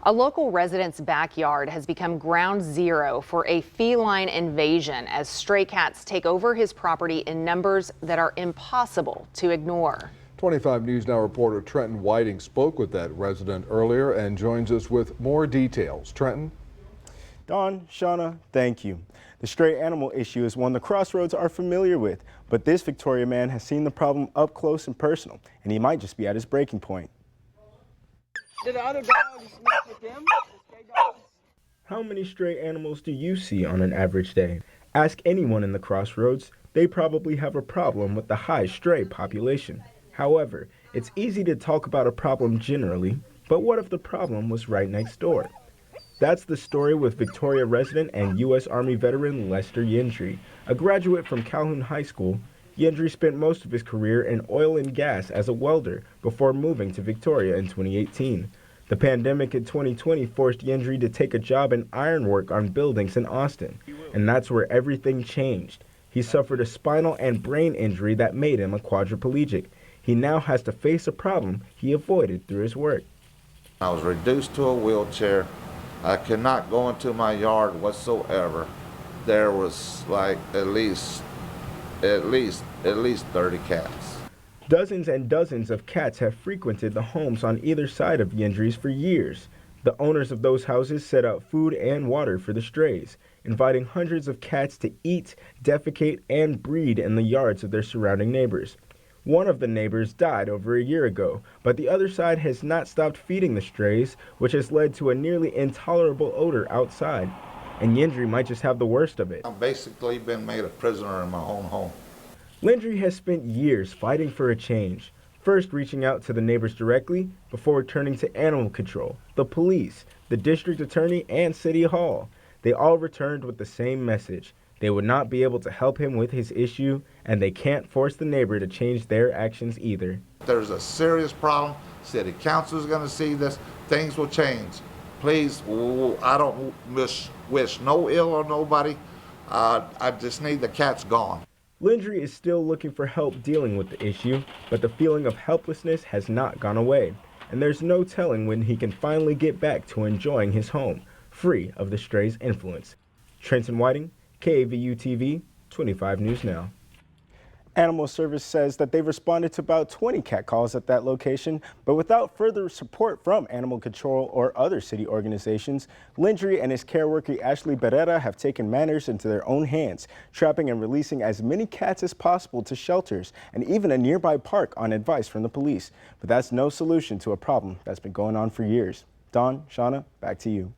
A local resident's backyard has become ground zero for a feline invasion as stray cats take over his property in numbers that are impossible to ignore. 25 News Now reporter Trenton Whiting spoke with that resident earlier and joins us with more details. Trenton? Dawn, Shauna, thank you. The stray animal issue is one the Crossroads are familiar with, but this Victoria man has seen the problem up close and personal, and he might just be at his breaking point. Did the other dogs mess with them? The stray dogs? How many stray animals do you see on an average day? Ask anyone in the Crossroads, they probably have a problem with the high stray population. However, it's easy to talk about a problem generally, but what if the problem was right next door? That's the story with Victoria resident and U.S. Army veteran Lester Yendry. A graduate from Calhoun High School, Yendry spent most of his career in oil and gas as a welder before moving to Victoria in 2018. The pandemic in 2020 forced Yendry to take a job in ironwork on buildings in Austin, and that's where everything changed. He suffered a spinal and brain injury that made him a quadriplegic. He now has to face a problem he avoided through his work. I was reduced to a wheelchair. I could not go into my yard whatsoever. There was like at least 30 cats. Dozens and dozens of cats have frequented the homes on either side of Yendry's for years. The owners of those houses set out food and water for the strays, inviting hundreds of cats to eat, defecate, and breed in the yards of their surrounding neighbors. One of the neighbors died over a year ago, but the other side has not stopped feeding the strays, which has led to a nearly intolerable odor outside. And Yendry might just have the worst of it. I've basically been made a prisoner in my own home. Yendry has spent years fighting for a change, first reaching out to the neighbors directly before turning to animal control, the police, the district attorney, and city hall. They all returned with the same message. They would not be able to help him with his issue, and they can't force the neighbor to change their actions either. There's a serious problem. City council is going to see this. Things will change. Please, I don't wish no ill on nobody. I just need the cats gone. Yendry is still looking for help dealing with the issue, but the feeling of helplessness has not gone away, and there's no telling when he can finally get back to enjoying his home, free of the stray's influence. Trenton Whiting, KAVU-TV, 25 News Now. Animal Service says that they've responded to about 20 cat calls at that location, but without further support from animal control or other city organizations, Yendry and his care worker Ashley Barrera have taken matters into their own hands, trapping and releasing as many cats as possible to shelters and even a nearby park on advice from the police. But that's no solution to a problem that's been going on for years. Dawn, Shauna, back to you.